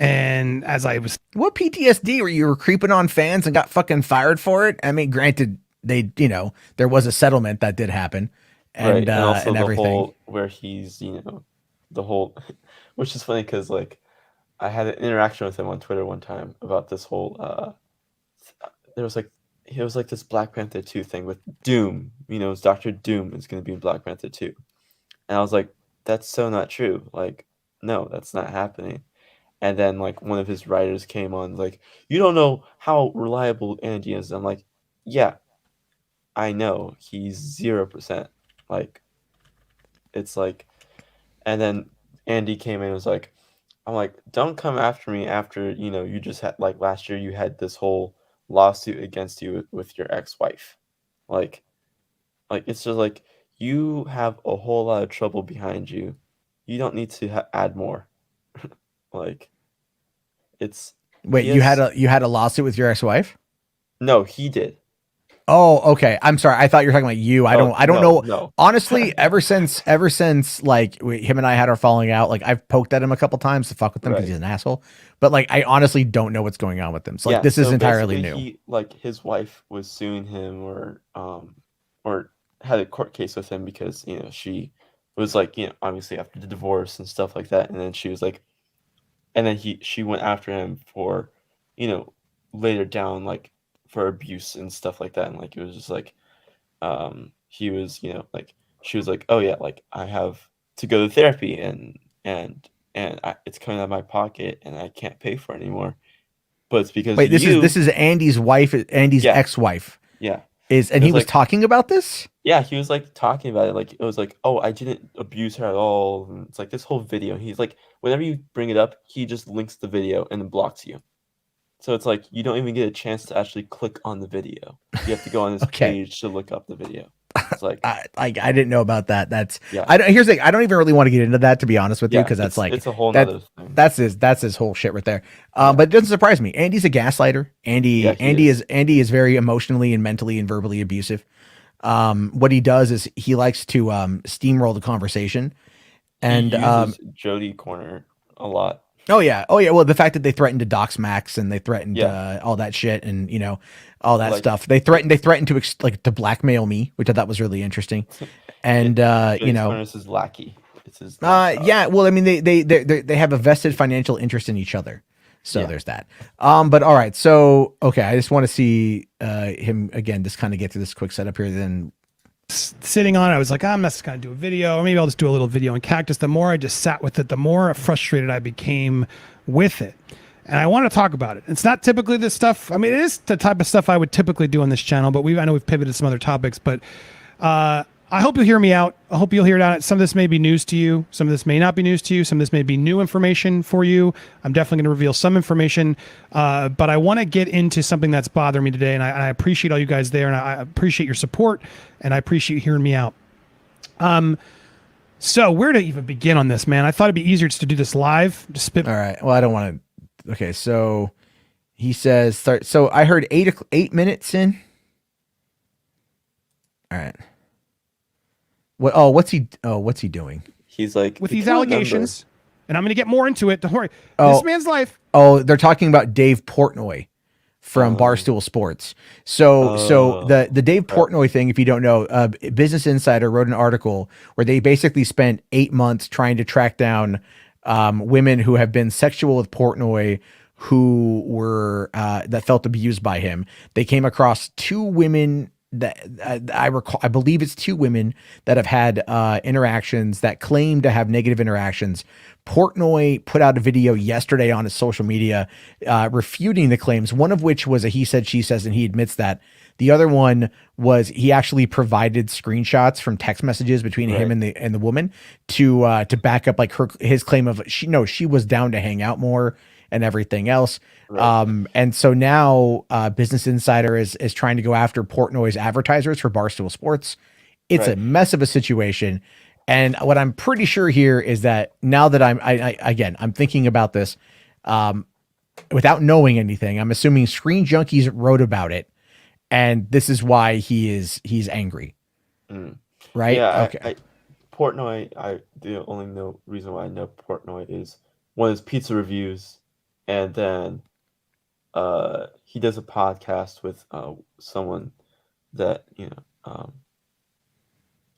And as I was, What PTSD were you were creeping on fans and got fucking fired for it? I mean, granted, there was a settlement that did happen, Right, and also and the everything. whole where he's, the whole, which is funny because like I had an interaction with him on Twitter one time about this whole there was like it was like this Black Panther 2 thing with Doom. It's Doctor Doom is going to be in Black Panther 2. And I was like, that's so not true. Like, no, that's not happening. And then like one of his writers came on like, you don't know how reliable Andy is. I'm like, yeah, I know. He's 0%. Like, it's like, and then Andy came in and was like, I'm like, don't come after me after, you just had, like, last year you had this whole lawsuit against you with your ex-wife. Like, it's just like, you have a whole lot of trouble behind you. You don't need to add more. Like, it's, Wait, he has, you had a lawsuit with your ex-wife? no, he did. Oh, okay. I'm sorry. I thought you were talking about you. Oh, I don't no, know. no. Honestly, ever since like him and I had our falling out, like I've poked at him a couple times to fuck with him because Right. he's an asshole. But like, I honestly don't know what's going on with him. So like, Yeah, this is so entirely basically new. his wife was suing him or had a court case with him because, she was like, obviously after the divorce and stuff like that, and then she was like, and then she went after him for, you know, later down, like, for abuse and stuff like that, and like it was just like, he was, like, she was like, oh yeah, like I have to go to therapy and it's coming out of my pocket and I can't pay for it anymore, but it's because Wait, this you. is Andy's wife, Andy's Yeah, ex-wife yeah. and It he was was like, talking about this. yeah, he was like talking about it. Like, it was like, oh, I didn't abuse her at all. And it's like this whole video. He's like, whenever you bring it up, he just links the video and then blocks you. So it's like you don't even get a chance to actually click on the video. You have to go on his Okay. page to look up the video. It's like, I didn't know about that. yeah, Here's the thing. I don't even really want to get into that, to be honest with you, yeah. because that's like It's a whole that nother thing. that's his whole shit right there. Yeah, But it doesn't surprise me. Andy's a gaslighter. yeah. He is. Andy is very emotionally and mentally and verbally abusive. What he does is he likes to steamroll the conversation. He And uses Jody Corner a lot. oh yeah. Well, the fact that they threatened to dox Max and they threatened Yeah, all that shit and all that like stuff. They threatened to like to blackmail me, which I thought was really interesting. it, And Jody Corner is his lackey. It's his yeah. Well, I mean, they have a vested financial interest in each other. So yeah. there's that. But all right. So okay, I just want to see him again. Just kind of get through this quick setup here. Then sitting on it, I was like, I'm just going to do a video, or maybe I'll just do a little video on Cactus. The more I just sat with it, the more frustrated I became with it. And I want to talk about it. It's not typically this stuff. I mean, it is the type of stuff I would typically do on this channel, but I know we've pivoted to some other topics, but I hope you'll hear me out. I hope you'll hear it out. Some of this may be news to you. Some of this may not be news to you. Some of this may be new information for you. I'm definitely going to reveal some information, but I want to get into something that's bothering me today, and I appreciate all you guys there, and I appreciate your support, and I appreciate you hearing me out. So where to even begin on this, man? I thought it'd be easier just to do this live. Just spit. all right. Well, I don't want to. Okay, so he says start. So I heard 8 minutes in. All right. What? Oh, what's he? Oh, what's he doing? He's like, With these become a member. allegations, and I'm going to get more into it. Don't worry. Oh. This man's life. Oh, they're talking about Dave Portnoy from Barstool Sports. So the Dave Portnoy thing, if you don't know, Business Insider wrote an article where they basically spent 8 months trying to track down women who have been sexual with Portnoy who were that felt abused by him. They came across two women that I recall. I believe it's two women that have had interactions that claim to have negative interactions. Portnoy put out a video yesterday on his social media refuting the claims, one of which was a he said, she says, and he admits that. The other one was he actually provided screenshots from text messages between him and the woman to back up like his claim of she was down to hang out more and everything else. Right. And so now Business Insider is trying to go after Portnoy's advertisers for Barstool Sports. It's a mess of a situation. And what I'm pretty sure here is that now that I'm thinking about this without knowing anything, I'm assuming Screen Junkies wrote about it. And this is why he's angry. Right? Yeah, okay. Portnoy, the only reason why I know Portnoy is one of his pizza reviews. and then he does a podcast with someone that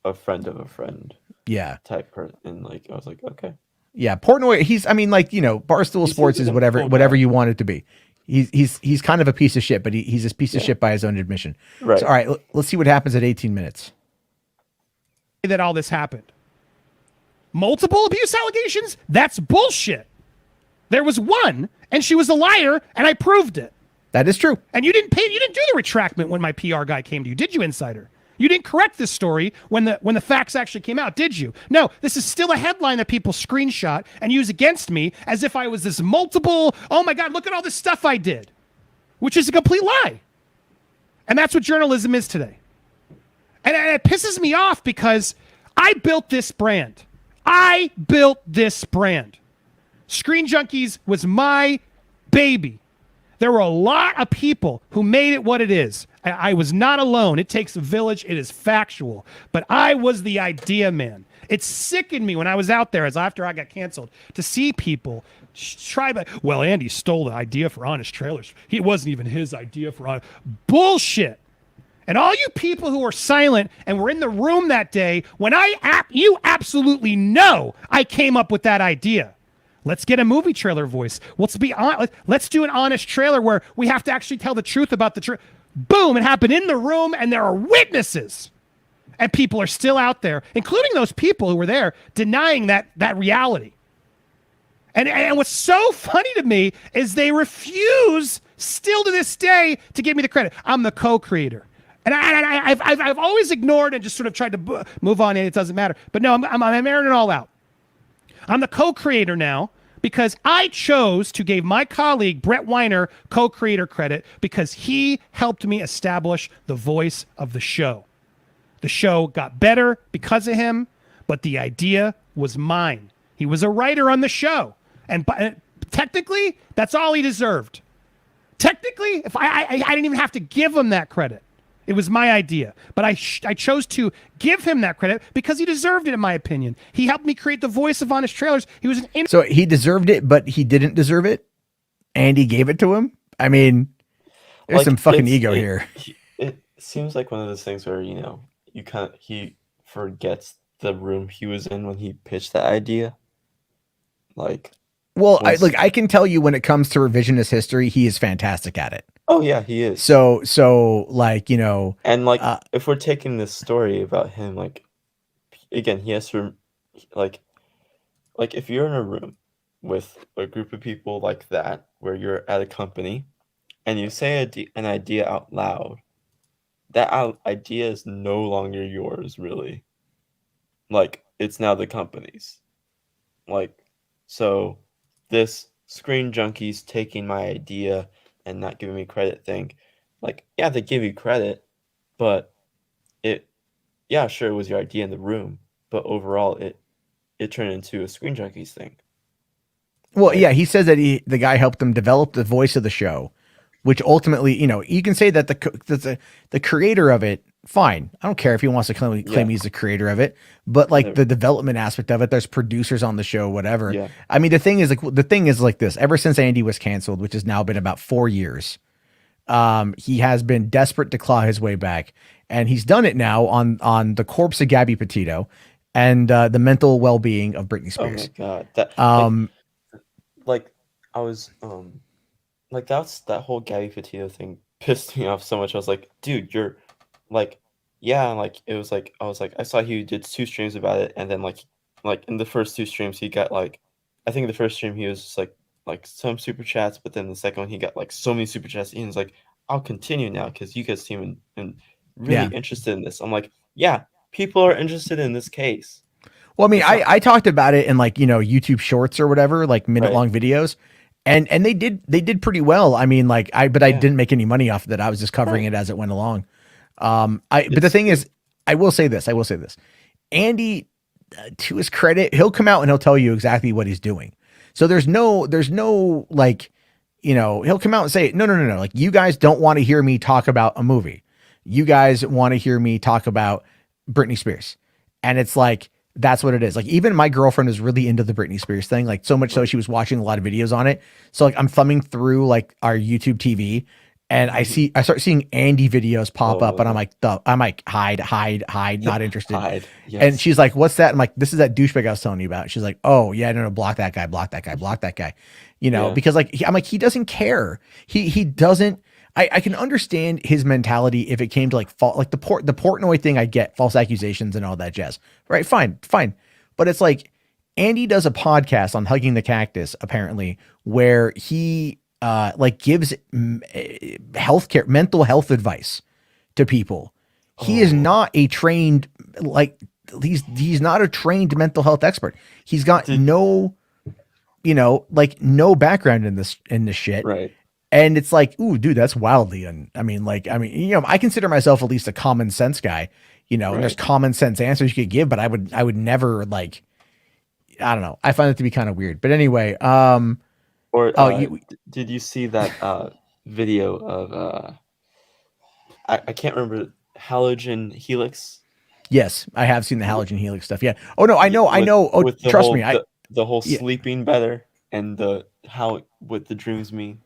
a friend of a friend Yeah. type person, and like I was like, okay. Yeah, Portnoy, Barstool Sports seems is like a cool whatever guy. you want it to be. He's kind of a piece of shit, but he's a piece of shit by his own admission. Right. So, all right, let's see what happens at 18 minutes. That all this happened. Multiple abuse allegations? That's bullshit. There was one, and she was a liar, and I proved it. That is true. And you didn't do the retractment when my PR guy came to you, did you, Insider? You didn't correct this story when the facts actually came out, did you? No, this is still a headline that people screenshot and use against me as if I was this multiple, oh my God, look at all this stuff I did, which is a complete lie. And that's what journalism is today. And it pisses me off because I built this brand. Screen Junkies was my baby. There were a lot of people who made it what it is. I was not alone. It takes a village. It is factual. But I was the idea man. It sickened me when I was out there, as after I got canceled, to see people try to, well, Andy stole the idea for Honest Trailers. It wasn't even his idea for Honest. Bullshit. And all you people who are silent and were in the room that day when you absolutely know I came up with that idea. Let's get a movie trailer voice. Let's be honest. Let's do an honest trailer where we have to actually tell the truth about the truth. Boom, it happened in the room, and there are witnesses. And people are still out there, including those people who were there, denying that reality. And what's so funny to me is they refuse, still to this day, to give me the credit. I'm the co-creator. And I've always ignored and just sort of tried to move on, and it doesn't matter. But no, I'm airing it all out. I'm the co-creator now because I chose to give my colleague Brett Weiner co-creator credit because he helped me establish the voice of the show. The show got better because of him, but the idea was mine. He was a writer on the show, and technically, that's all he deserved. Technically, if I didn't even have to give him that credit. It was my idea, but I chose to give him that credit because he deserved it, in my opinion. He helped me create the voice of Honest Trailers. He was So he deserved it, but he didn't deserve it. Andy gave it to him. I mean, there's some fucking ego here. It seems like one of those things where he forgets the room he was in when he pitched that idea. Well, I can tell you when it comes to revisionist history, he is fantastic at it. Oh yeah, he is. So and if we're taking this story about him, again, he has to if you're in a room with a group of people like that, where you're at a company, and you say an idea out loud, that idea is no longer yours, really. It's now the company's. So this Screen Junkies taking my idea and not giving me credit thing, yeah, they give you credit, but sure, it was your idea in the room, but overall it turned into a Screen Junkies thing. Well, yeah, he says that the guy helped him develop the voice of the show, which ultimately, you can say that the creator of it, fine. I don't care if he wants to claim he's the creator of it, but the development aspect of it, there's producers on the show, whatever. Yeah. I mean, the thing is like this, ever since Andy was canceled, which has now been about 4 years, he has been desperate to claw his way back, and he's done it now on the corpse of Gabby Petito and the mental well-being of Britney Spears. Oh my God. I was, that whole Gabby Petito thing pissed me off so much. I was like, dude, you're it was I was I saw he did 2 streams about it, and then in the first 2 streams he got I think the first stream he was just some super chats, but then the second one he got so many super chats, and he was I'll continue now because you guys seem really interested in this. I'm yeah, people are interested in this case. Well, I mean, I talked about it in YouTube shorts or whatever, minute long videos. And they did pretty well. I mean, I didn't make any money off of it. I was just covering it as it went along. But the thing is, I will say this. Andy, to his credit, he'll come out and he'll tell you exactly what he's doing. So there's no he'll come out and say, no. You guys don't want to hear me talk about a movie. You guys want to hear me talk about Britney Spears. And it's That's what it is. Like even my girlfriend is really into the Britney Spears thing, like so much so she was watching a lot of videos on it. So like I'm thumbing through like our YouTube TV and I start seeing Andy videos pop up and I'm like hide, not interested. Hide. Yes. And she's like, "What's that?" I'm like, "This is that douchebag I was telling you about." She's like, "Oh yeah, no, block that guy, block that guy, block that guy." You know, because like I'm like, he doesn't care. He doesn't. I can understand his mentality if it came to like the Portnoy thing. I get false accusations and all that jazz, right? Fine. But it's like Andy does a podcast on Hugging the Cactus, apparently, where he like gives healthcare, mental health advice to people. He is not a trained he's not a trained mental health expert. He's got no background in this shit. Right. And it's like, ooh, dude, that's wildly. And I consider myself at least a common sense guy, and there's common sense answers you could give, but I would never like, I don't know. I find it to be kind of weird, but anyway, did you see that video of, I can't remember, halogen helix? Yes, I have seen the halogen helix stuff. Yeah. Oh no, I know. Oh, trust me. The whole sleeping better and what the dreams mean.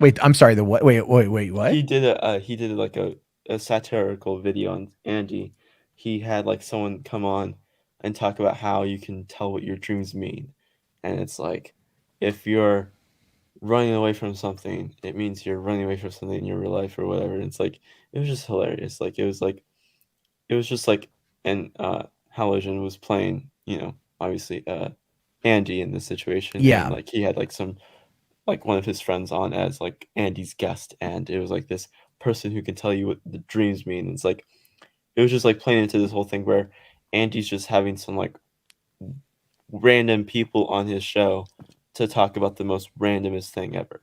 Wait, I'm sorry. The what? Wait, what? He did like a satirical video on Andy. He had like someone come on and talk about how you can tell what your dreams mean. And it's like, if you're running away from something, it means you're running away from something in your real life or whatever. And it's like, it was just hilarious. Like, it was just like, and Halogen was playing, obviously Andy in this situation. Yeah. And, like, he had like one of his friends on as like Andy's guest, and it was like this person who can tell you what the dreams mean. And it's like, it was just like playing into this whole thing where Andy's just having some like random people on his show to talk about the most randomest thing ever.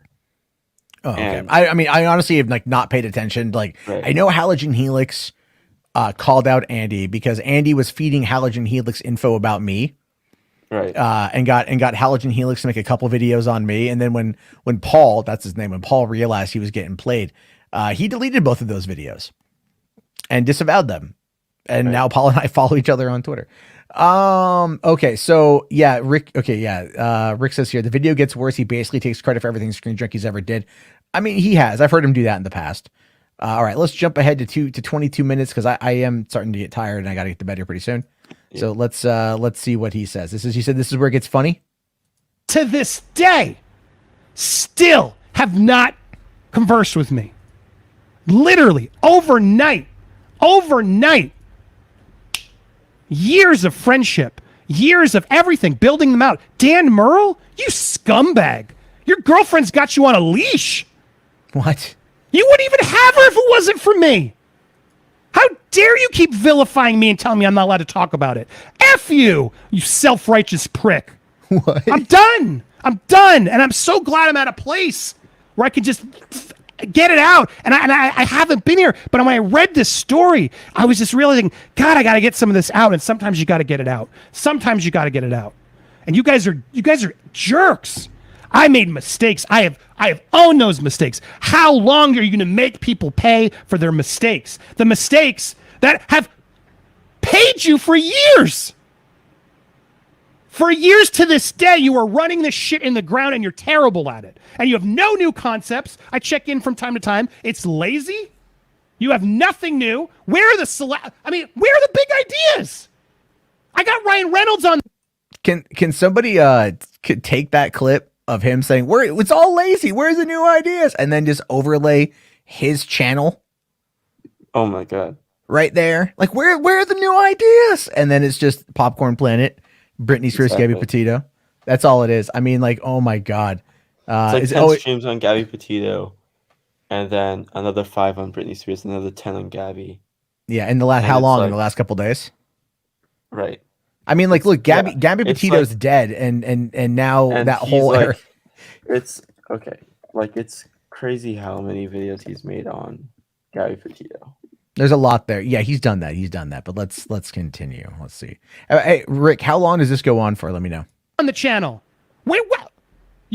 Oh, okay. I honestly have like not paid attention. Like, right. I know Halogen Helix called out Andy because Andy was feeding Halogen Helix info about me. Right. And got Halogen Helix to make a couple videos on me. And then when Paul, that's his name, when Paul realized he was getting played, he deleted both of those videos and disavowed them. And now Paul and I follow each other on Twitter. Okay. So yeah, Rick. Okay. Yeah. Rick says here, the video gets worse. He basically takes credit for everything Screen Junkies ever did. I mean, he has. I've heard him do that in the past. All right, let's jump ahead to 22 minutes because I am starting to get tired and I got to get to bed here pretty soon. Yeah. So let's see what he says. He said this is where it gets funny. To this day, still have not conversed with me. Literally overnight. Years of friendship, years of everything, building them out. Dan Murrell, you scumbag. Your girlfriend's got you on a leash. What? You wouldn't even have her if it wasn't for me. How dare you keep vilifying me and telling me I'm not allowed to talk about it? F you, you self-righteous prick. What? I'm done. And I'm so glad I'm at a place where I can just get it out. And I haven't been here, but when I read this story, I was just realizing, God, I got to get some of this out. And sometimes you got to get it out. And you guys are jerks. I made mistakes. I have owned those mistakes. How long are you going to make people pay for their mistakes? The mistakes that have paid you for years. For years to this day, you are running this shit in the ground and you're terrible at it. And you have no new concepts. I check in from time to time. It's lazy. You have nothing new. Where are the big ideas? I got Ryan Reynolds on. Can somebody take that clip of him saying, it's all lazy, where's the new ideas? And then just overlay his channel. Oh my God. Right there. Like, where are the new ideas? And then it's just Popcorn Planet, Britney Spears, Gabby Petito. That's all it is. I mean, like, oh my God. It's like 10 streams on Gabby Petito, and then another 5 on Britney Spears, another 10 on Gabby. Yeah, in the last, how long? In the last couple days? Right. I mean, like, look, Gabby Petito's dead, and now that whole era. It's okay. Like, it's crazy how many videos he's made on Gabby Petito. There's a lot there. Yeah, he's done that. But let's continue. Let's see. Hey, Rick, how long does this go on for? Let me know. On the channel. Wait, what?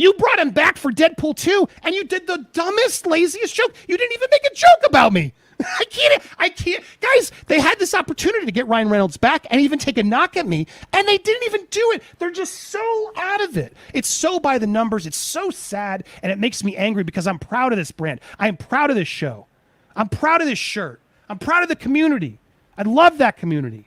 You brought him back for Deadpool 2, and you did the dumbest, laziest joke. You didn't even make a joke about me. I can't. Guys, they had this opportunity to get Ryan Reynolds back and even take a knock at me, and they didn't even do it. They're just so out of it. It's so by the numbers. It's so sad, and it makes me angry because I'm proud of this brand. I am proud of this show. I'm proud of this shirt. I'm proud of the community. I love that community.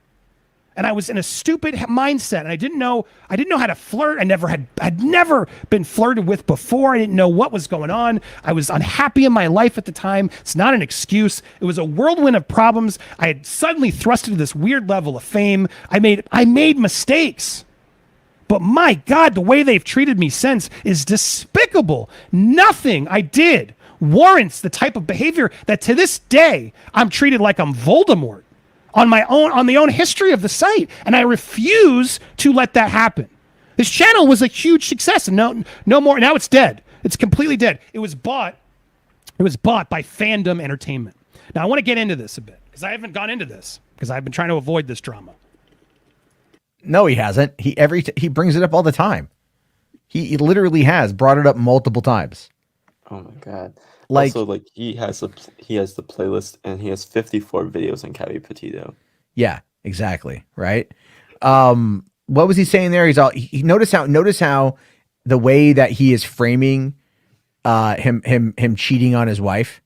And I was in a stupid mindset, and I didn't know how to flirt. I'd never been flirted with before. I didn't know what was going on. I was unhappy in my life at the time. It's not an excuse. It was a whirlwind of problems. I had suddenly thrust into this weird level of fame. I made mistakes. But my God, the way they've treated me since is despicable. Nothing I did warrants the type of behavior that to this day I'm treated like I'm Voldemort. On the own history of the site, and I refuse to let that happen. This channel was a huge success, and no more. Now it's dead. It's completely dead. It was bought by Fandom Entertainment. Now I want to get into this a bit because I haven't gone into this because I've been trying to avoid this drama. No, he hasn't. He brings it up all the time. He literally has brought it up multiple times. Oh my God. Like, also, like he has the playlist, and he has 54 videos on Cavi Petito. Yeah, exactly. Right. What was he saying there? He notice how the way that he is framing him cheating on his wife,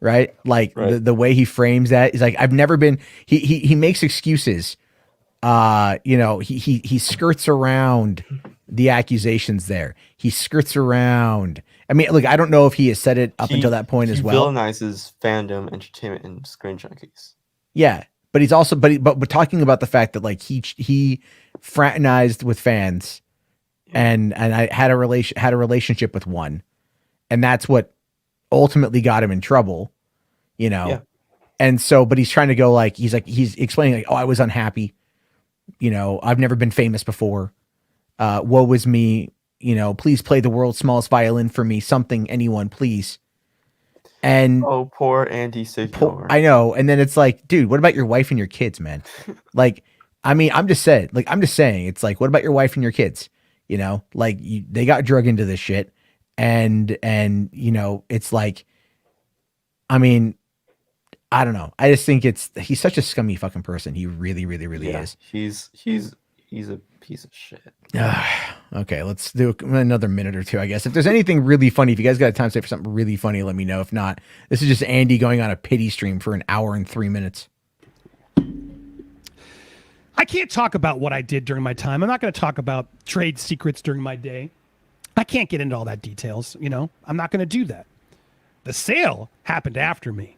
right? Like right. The way he frames that is like, I've never been. He makes excuses. He skirts around the accusations there. He skirts around. I mean, look, I don't know if he has said it up until that point as well. He villainizes Fandom Entertainment and Screen Junkies. Yeah, but he's also, but we're talking about the fact that like he fraternized with fans, and I had a relationship with one, and that's what ultimately got him in trouble, Yeah. And so, but he's trying to go like he's explaining like, oh, I was unhappy, I've never been famous before, woe was me. Please play the world's smallest violin for me. Something, anyone, please. And oh, poor Andy Signore. I know. And then it's like, dude, what about your wife and your kids, man? Like, I mean, I'm just saying. It's like, what about your wife and your kids? Like they got drug into this shit, and it's like, I mean, I don't know. I just think he's such a scummy fucking person. He really, really, really is. He's a piece of shit. Okay, let's do another minute or two, I guess. If there's anything really funny, if you guys got a time to say for something really funny, let me know. If not, this is just Andy going on a pity stream for an hour and 3 minutes. I can't talk about what I did during my time. I'm not going to talk about trade secrets during my day. I can't get into all that details, I'm not going to do that. The sale happened after me.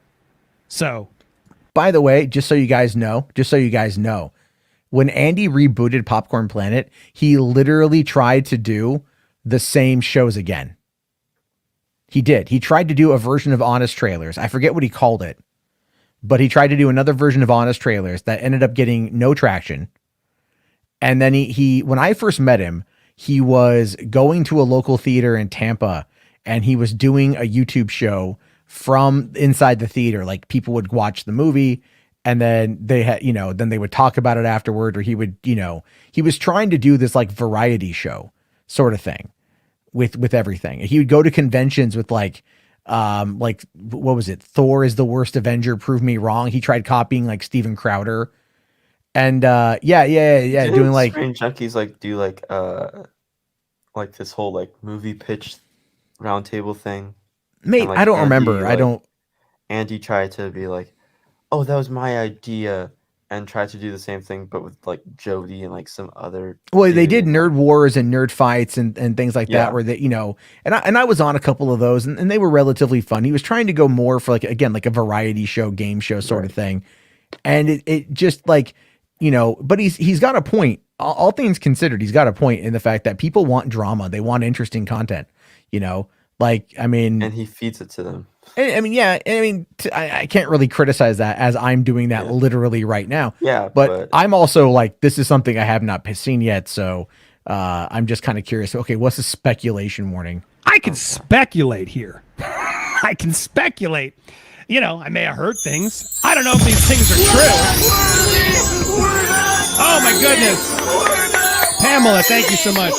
So, by the way, just so you guys know, when Andy rebooted Popcorn Planet, he literally tried to do the same shows again. He did. He tried to do a version of Honest Trailers. I forget what he called it, but he tried to do another version of Honest Trailers that ended up getting no traction. And then he when I first met him, he was going to a local theater in Tampa, and he was doing a YouTube show from inside the theater. Like, people would watch the movie, and then they had, then they would talk about it afterward, or he would, he was trying to do this like variety show sort of thing with everything. He would go to conventions with like what was it? Thor is the worst Avenger. Prove me wrong. He tried copying like Steven Crowder, and doing like Screen Junkies do like this whole like movie pitch roundtable thing. Mate, I don't remember. Andy tried to be like, oh, that was my idea, and tried to do the same thing, but with like Jody and like some other. Well, they did nerd wars and nerd fights and things like that, where they, and I was on a couple of those, and they were relatively fun. He was trying to go more for like a variety show, game show sort of thing, and it just like, but he's got a point. All things considered, he's got a point in the fact that people want drama, they want interesting content, and he feeds it to them. I can't really criticize that, as I'm doing that literally right now. Yeah, but I'm also like, this is something I have not seen yet, so I'm just kind of curious. Okay, what's the speculation warning? I can speculate here. I can speculate. I may have heard things. I don't know if these things are true. Oh my goodness, Pamela, thank you so much.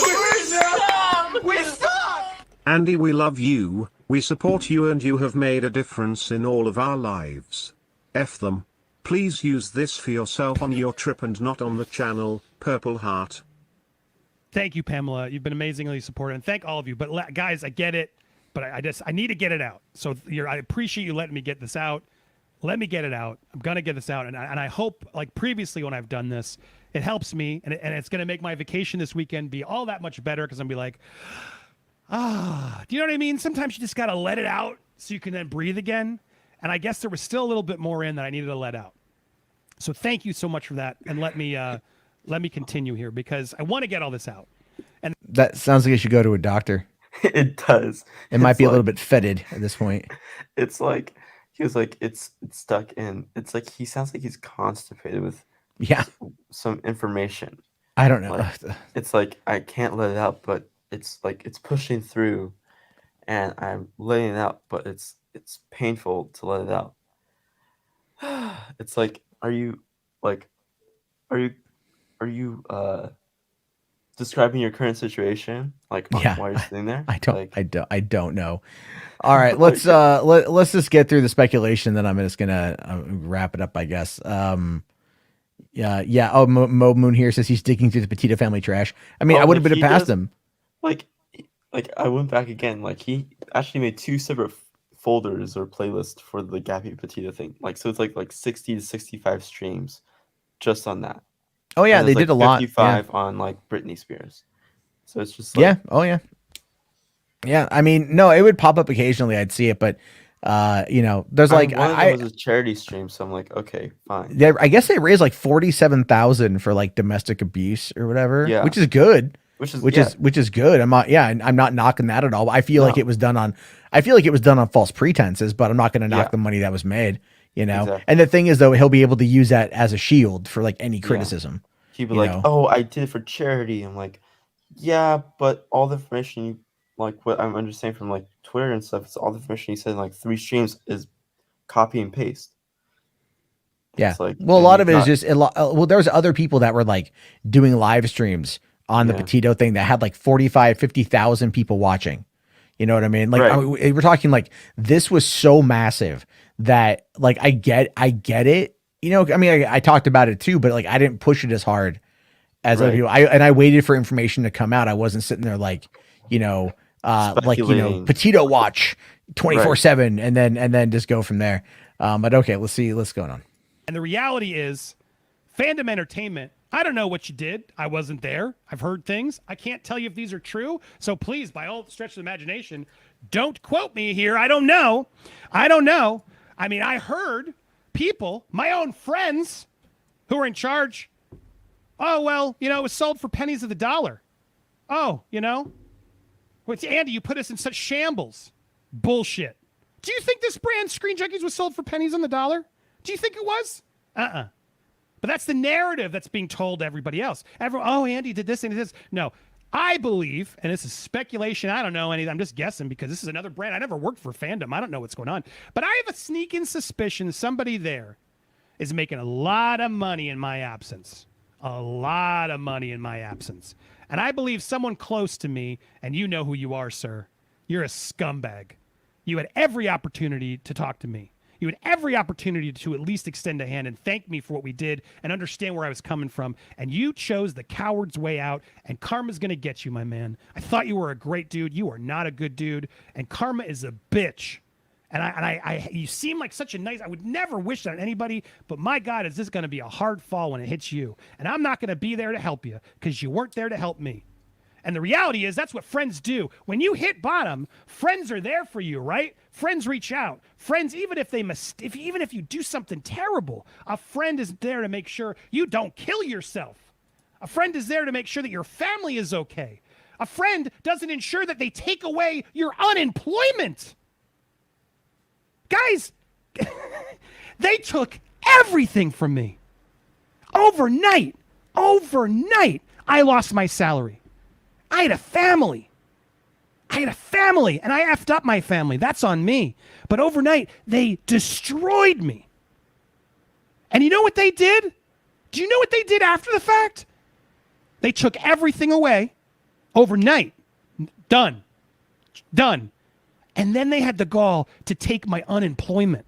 We stop. Andy, we love you, we support you, and you have made a difference in all of our lives. F them. Please use this for yourself on your trip and not on the channel. Purple heart. Thank you, Pamela. You've been amazingly supportive, and thank all of you. But guys, I get it, but I need to get it out. So I appreciate you letting me get this out. Let me get it out. I'm gonna get this out, and I hope, like previously when I've done this, it helps me, and it's gonna make my vacation this weekend be all that much better, because I'm gonna be like, do you know what I mean? Sometimes you just gotta let it out so you can then breathe again. And I guess there was still a little bit more in that I needed to let out. So thank you so much for that, and let me continue here, because I want to get all this out. And That sounds like you should go to a doctor. It does. It might be a little bit fetid at this point. It's like he was like it's stuck in. It's like he sounds like he's constipated with Yeah. some information. I don't know. Like, it's like I can't let it out, but it's like it's pushing through, and I'm letting it out, but it's painful to let it out. It's like, are you describing your current situation, like Yeah. while you're sitting there? I don't. Like, I don't know. All right, let's let's just get through the speculation. Then I'm just gonna wrap it up, I guess. Yeah. Oh, Mo Moon here says he's digging through the Petito family trash. I mean, I would have been past him. Like I went back again. Like he actually made 2 separate folders or playlists for the Gappy Petito thing. Like, so it's like 60 to 65 streams just on that. Oh yeah, And they there's, did a like, lot. 55 on like Britney Spears. So it's just like, Yeah. Oh yeah. Yeah. I mean, no, it would pop up occasionally. I'd see it, but there's like one of them was a charity stream, so I'm like, okay, fine. I guess they raised like 47,000 for like domestic abuse or whatever. Yeah. Which is good. Which is good. I'm not knocking that at all. I feel like it was done on false pretenses, but I'm not going to knock the money that was made, Exactly. And the thing is, though, he'll be able to use that as a shield for like any criticism. He'd be like, oh, I did it for charity. I'm like, yeah, but all the information you, like what I'm understanding from like Twitter and stuff, it's all the information you said in like 3 streams is copy and paste. Yeah. It's like, Well, a lot of it is just well, there was other people that were like doing live streams on the Petito thing that had like 45, 50,000 people watching. You know what I mean? Like, Right. we're talking like this was so massive that like I get it. I mean, I talked about it too, but like I didn't push it as hard as other people. I waited for information to come out. I wasn't sitting there like, Petito watch 24/7 and then just go from there. But okay, let's see what's going on. And the reality is, Fandom Entertainment, I don't know what you did. I wasn't there. I've heard things. I can't tell you if these are true. So please, by all stretch of the imagination, don't quote me here. I don't know. I mean, I heard people, my own friends who are in charge. Oh, well, it was sold for pennies of the dollar. Oh, what's Andy, you put us in such shambles. Bullshit. Do you think this brand Screen Junkies was sold for pennies on the dollar? Do you think it was? But that's the narrative that's being told to everybody else. Andy did this and this. No, I believe, and this is speculation. I don't know anything. I'm just guessing because this is another brand. I never worked for Fandom. I don't know what's going on. But I have a sneaking suspicion somebody there is making a lot of money in my absence. A lot of money in my absence. And I believe someone close to me, and you know who you are, sir. You're a scumbag. You had every opportunity to talk to me. You had every opportunity to at least extend a hand and thank me for what we did and understand where I was coming from. And you chose the coward's way out, and karma's going to get you, my man. I thought you were a great dude. You are not a good dude, and karma is a bitch. And you seem like such a nice, I would never wish that on anybody, but my God, is this going to be a hard fall when it hits you? And I'm not going to be there to help you because you weren't there to help me. And the reality is that's what friends do. When you hit bottom, friends are there for you, right? Friends reach out. Friends, even if you do something terrible, a friend is there to make sure you don't kill yourself. A friend is there to make sure that your family is okay. A friend doesn't ensure that they take away your unemployment. Guys, they took everything from me. Overnight, I lost my salary. I had a family, and I effed up my family. That's on me. But overnight, they destroyed me. And you know what they did? Do you know what they did after the fact? They took everything away overnight. Done. Done. And then they had the gall to take my unemployment.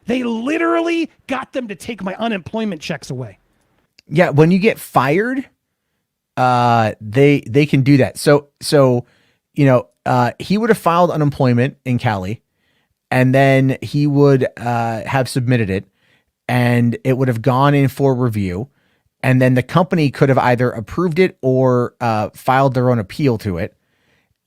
They literally got them to take my unemployment checks away. Yeah, when you get fired, they can do that. So he would have filed unemployment in Cali, and then he would have submitted it, and it would have gone in for review, and then the company could have either approved it or filed their own appeal to it.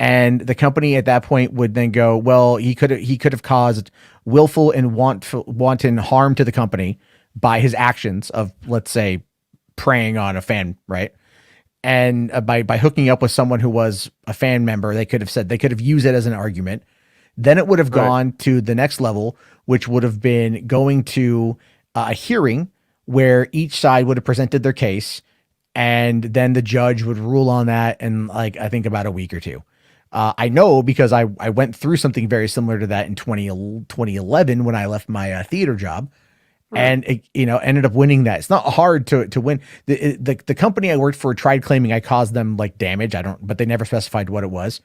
And the company at that point would then go, well, he could have caused willful and wanton harm to the company by his actions of, let's say, preying on a fan, right? And by hooking up with someone who was a fan member, they could have used it as an argument. Then it would have gone to the next level, which would have been going to a hearing where each side would have presented their case, and then the judge would rule on that in, like, I think about a week or two. I know because I went through something very similar to that in 2011 when I left my theater job, and it, ended up winning that. It's not hard to win. The company I worked for tried claiming I caused them like damage. But they never specified what it was.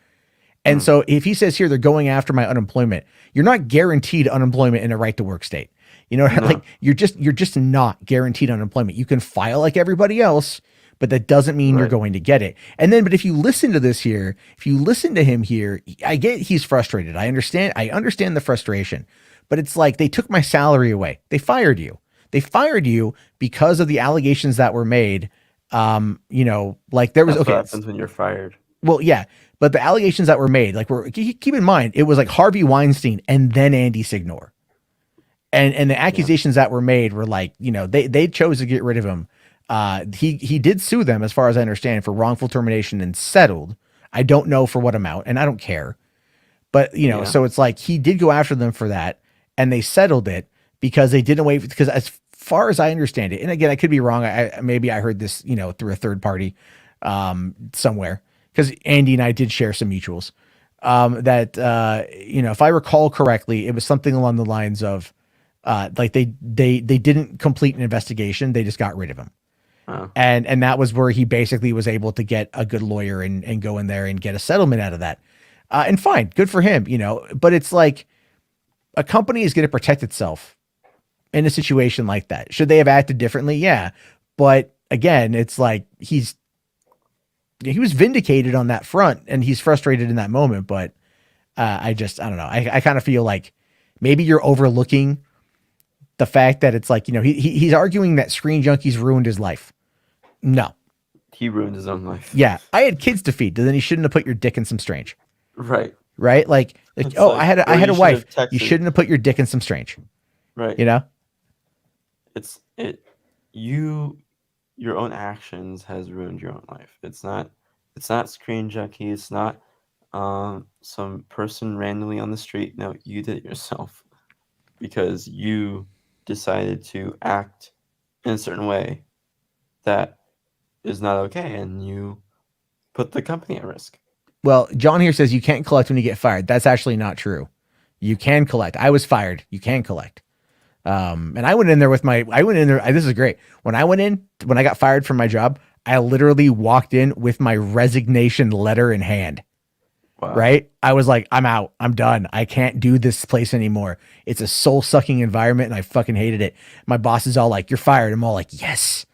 And so if he says here they're going after my unemployment, you're not guaranteed unemployment in a right to work state. Like you're just not guaranteed unemployment. You can file like everybody else, but that doesn't mean you're going to get it. And then, but if you listen to him here, I get he's frustrated. I understand the frustration, but it's like they took my salary away. They fired you. Because of the allegations that were made. Like there was, That's what happens when you're fired. Well, yeah, but the allegations that were made, like, keep in mind, it was like Harvey Weinstein and then Andy Signore. And the accusations that were made were like, they chose to get rid of him. He did sue them, as far as I understand, for wrongful termination and settled. I don't know for what amount, and I don't care. But, so it's like he did go after them for that, and they settled it because they didn't wait. Because as far as I understand it, and again, I could be wrong. Maybe I heard this, through a third party somewhere, because Andy and I did share some mutuals. If I recall correctly, it was something along the lines of like they didn't complete an investigation. They just got rid of him. Oh. And that was where he basically was able to get a good lawyer and go in there and get a settlement out of that. And fine, good for him, but it's like a company is going to protect itself in a situation like that. Should they have acted differently? Yeah. But again, it's like he was vindicated on that front, and he's frustrated in that moment. But I don't know. I kind of feel like maybe you're overlooking the fact that it's like, he's arguing that Screen Junkies ruined his life. No. He ruined his own life. Yeah. I had kids to feed. Then he shouldn't have put your dick in some strange. Right. Right? Like I had a wife. You shouldn't have put your dick in some strange. Right. Your own actions has ruined your own life. It's not Screen Junkie. It's not some person randomly on the street. No, you did it yourself because you decided to act in a certain way that is not okay, and you put the company at risk. Well, John here says you can't collect when you get fired. That's actually not true. You can collect. I was fired. You can collect. And I went in there this is great. When I got fired from my job, I literally walked in with my resignation letter in hand. Wow. Right? I was like, I'm out. I'm done. I can't do this place anymore. It's a soul sucking environment, and I fucking hated it. My boss is all like, "You're fired." I'm all like, "Yes."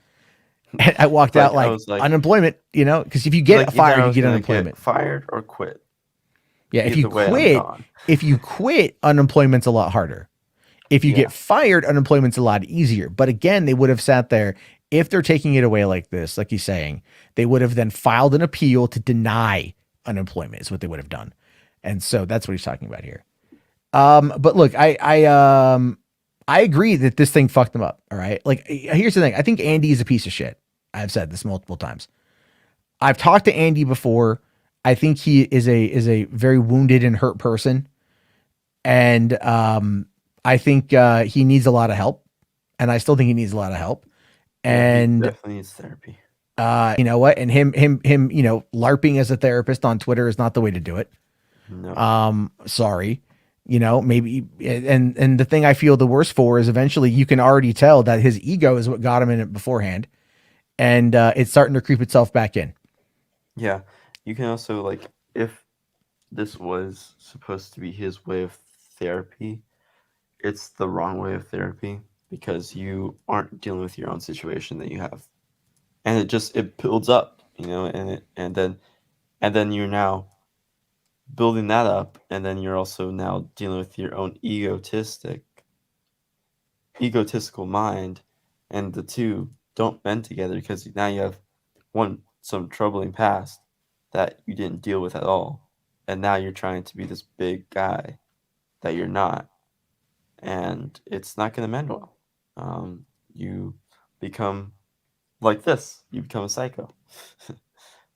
And I walked out like unemployment, because if you get fired, you get unemployment. Get fired or quit. Yeah, if you quit, unemployment's a lot harder. If you get fired, unemployment's a lot easier. But again, they would have sat there. If they're taking it away like this, like he's saying, they would have then filed an appeal to deny unemployment is what they would have done. And so that's what he's talking about here. But look, I agree that this thing fucked them up. All right. Like, here's the thing. I think Andy is a piece of shit. I've said this multiple times. I've talked to Andy before. I think he is a very wounded and hurt person. And I think he needs a lot of help. And I still think he needs a lot of help. And he definitely needs therapy. You know what? And him, LARPing as a therapist on Twitter is not the way to do it. No. Sorry. Maybe, and the thing I feel the worst for is eventually you can already tell that his ego is what got him in it beforehand. And it's starting to creep itself back in. Yeah. You can also, like, if this was supposed to be his way of therapy, it's the wrong way of therapy because you aren't dealing with your own situation that you have, and it builds up, and then you're now building that up, and then you're also now dealing with your own egotistical mind, and the two don't bend together because now you have some troubling past that you didn't deal with at all, and now you're trying to be this big guy that you're not, and it's not going to mend well. You become like this. You become a psycho,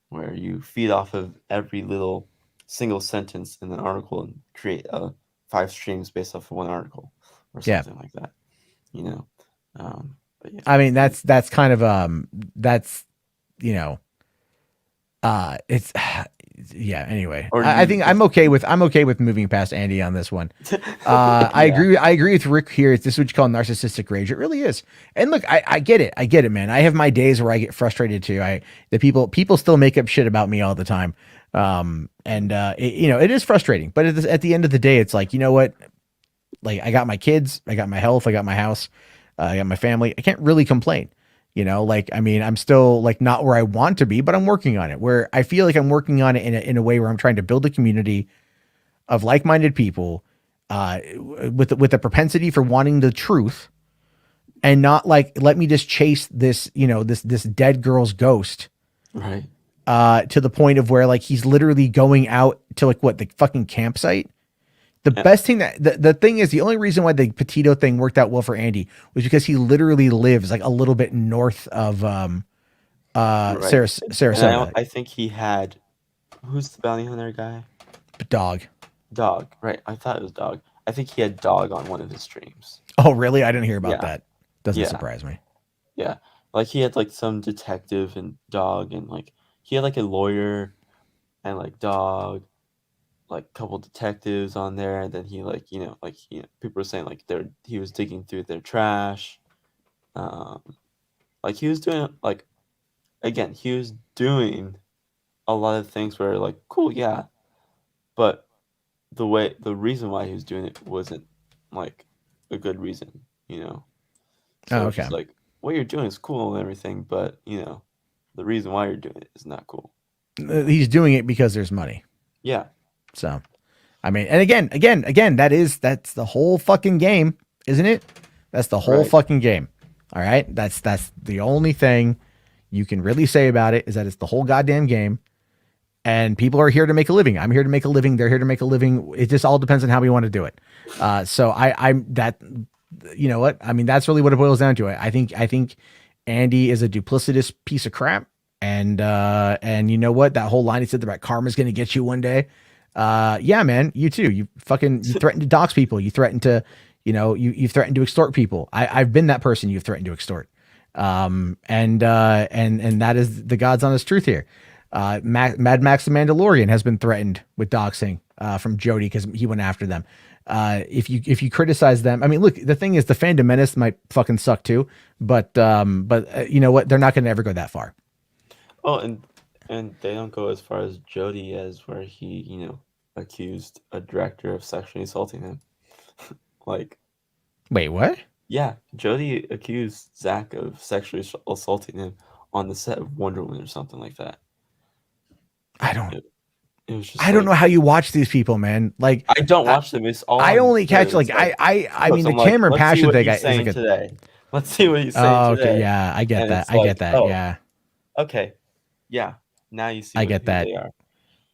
where you feed off of every little single sentence in an article and create 5 streams based off of one article or something like that. But yeah. I mean, that's kind of that's it's yeah. Anyway, I think I'm okay with moving past Andy on this one. I agree with Rick here. This is what you call narcissistic rage. It really is. And look, I get it, man. I have my days where I get frustrated too. People still make up shit about me all the time. It is frustrating. But at the end of the day, it's like, you know what? Like, I got my kids, I got my health, I got my house, I got my family. I can't really complain. I'm still like not where I want to be, but I'm working on it, where I feel like I'm working on it in a way where I'm trying to build a community of like-minded people, with a propensity for wanting the truth, and not like, let me just chase this, this dead girl's ghost. Right. To the point of where like, he's literally going out to like the fucking campsite. The best thing the thing is, the only reason why the Petito thing worked out well for Andy was because he literally lives like a little bit north of Sarasota. I think he had, who's the bounty hunter guy? Dog, right? I thought it was Dog. I think he had Dog on one of his streams. Oh, really? I didn't hear about that. Doesn't surprise me. Yeah, like he had like some detective and Dog, and like he had like a lawyer and like Dog, like a couple detectives on there, and then he people were saying like he was digging through their trash, like he was doing he was doing a lot of things where like, cool, yeah, but the reason why he was doing it wasn't like a good reason, So it's just like, what you're doing is cool and everything, but the reason why you're doing it is not cool. He's doing it because there's money. Yeah. So, I mean, and again, that's the whole fucking game, isn't it? That's the whole fucking game. All right. That's the only thing you can really say about it, is that it's the whole goddamn game, and people are here to make a living. I'm here to make a living. They're here to make a living. It just all depends on how we want to do it. So I'm that, you know what? I mean, that's really what it boils down to. I think Andy is a duplicitous piece of crap. And you know what? That whole line he said about karma's going to get you one day. Yeah, man, you too. You threatened to dox people. You threatened to, you threatened to extort people. I've been that person you've threatened to extort. And that is the God's honest truth here. Mad Max the Mandalorian has been threatened with doxing, from Jody, because he went after them. If you criticize them, I mean, look, the thing is, the fandom menace might fucking suck too, but you know what? They're not going to ever go that far. Oh, and they don't go as far as Jody, as where he, accused a director of sexually assaulting him. Like, wait, what? Yeah, Jody accused Zach of sexually assaulting him on the set of Wonder Woman or something like that. It was just, I don't know how you watch these people, man. Like, I don't watch them. It's all I only catch like I mean, the Cameron Passion thing is like today. Let's see what he's saying today. Okay, yeah, I get that. I get that. Yeah. Okay. Yeah. Now you see. I get that. They are.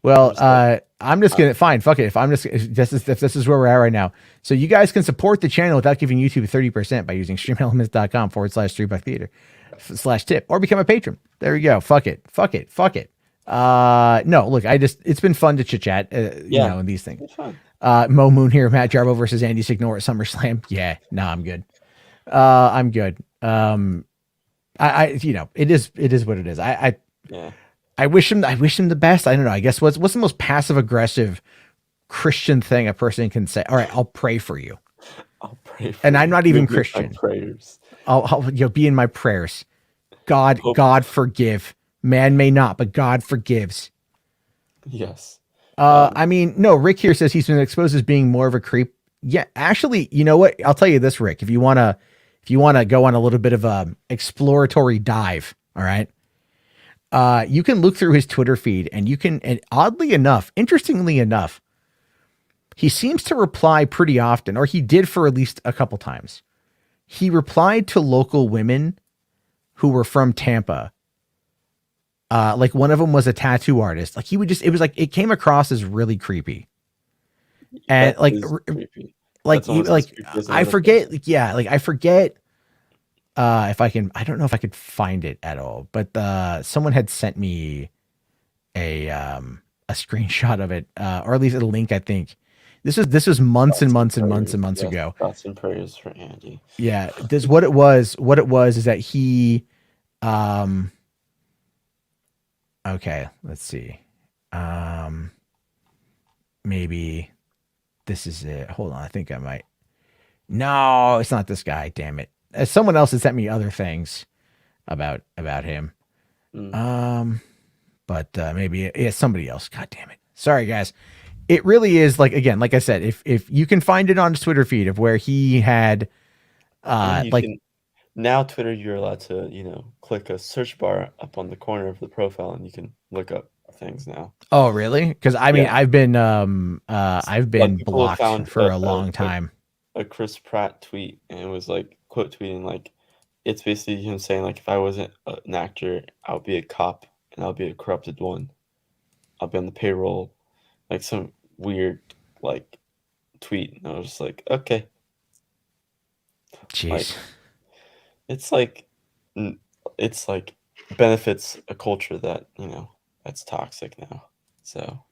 Well, I'm just gonna fine. Fuck it. If this is where we're at right now. So you guys can support the channel without giving YouTube 30% by using streamelements.com/3buck-theater/tip, or become a patron. There you go. Fuck it. No, look, it's been fun to chit chat. And these things. It's fun. Mo Moon here, Matt Jarbo versus Andy Signore at SummerSlam. Yeah, no, I'm good. I'm good. It is what it is. I wish him the best. I don't know. I guess what's the most passive aggressive Christian thing a person can say? All right, I'll pray for you. I'll pray for and you. I'm not even Christian. Prayers. I'll be in my prayers. God forgive. Man may not, but God forgives. Yes. I mean, no, Rick here says he's been exposed as being more of a creep. Yeah, actually, you know what? I'll tell you this, Rick, if you want to go on a little bit of a exploratory dive, all right? You can look through his Twitter feed and oddly enough, interestingly enough, he seems to reply pretty often, or he did for at least a couple times. He replied to local women who were from Tampa. Like one of them was a tattoo artist. Like it came across as really creepy. And That like, is creepy. like, That's you, almost like, as creepy as I another forget, thing. I forget, if I can, I don't know if I could find it at all, but, someone had sent me a screenshot of it, or at least a link, I think. This was months and months and months and months Yes, ago. thoughts and prayers for Andy. Yeah. What it was is that he, okay, let's see. Maybe this is it. Hold on. I think I might. No, it's not this guy. Damn it. Someone else has sent me other things about him. But maybe it's somebody else. God damn it. Sorry, guys. It really is like, again, like I said, if you can find it on his Twitter feed of where he had, Now Twitter, you're allowed to, click a search bar up on the corner of the profile and you can look up things now. oh, really? Because I mean, Yeah. I've been people have blocked found for a long time. A Chris Pratt tweet, and it was like quote tweeting, like it's basically him saying, like, if I wasn't an actor, I'll be a cop and I'll be a corrupted one. I'll be on the payroll, like some weird like tweet. And I was just like, okay. Jeez. Like, it's like benefits a culture that that's toxic now. So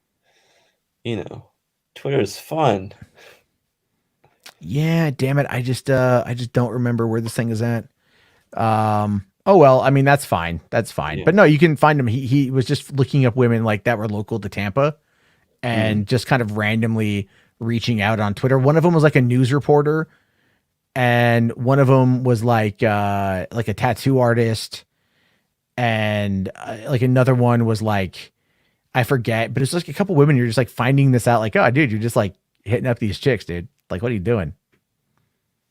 Twitter is fun. Yeah, damn it. I just don't remember where this thing is at. Oh well, I mean that's fine. That's fine. Yeah. But no, you can find him. He was just looking up women like that were local to Tampa and just kind of randomly reaching out on Twitter. One of them was like a news reporter, and one of them was like a tattoo artist, and like another one was like, I forget, but it's like a couple women. You're just like finding this out, like, oh, dude, you're just like hitting up these chicks, dude. Like, what are you doing?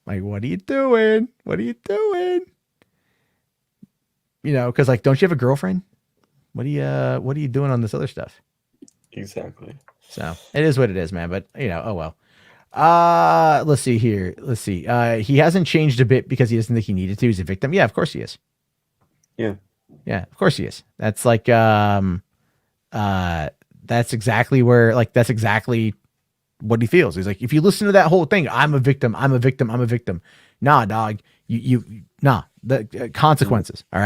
Like, what are you doing? What are you doing? Because like, don't you have a girlfriend? What are you doing on this other stuff? Exactly. So it is what it is, man. But oh well. Let's see here. Let's see. He hasn't changed a bit because he doesn't think he needed to. He's a victim. Yeah, of course he is. Yeah. Yeah, of course he is. That's like that's exactly what he feels. He's like, if you listen to that whole thing, I'm a victim. I'm a victim. I'm a victim. Nah, dog. The consequences. All right.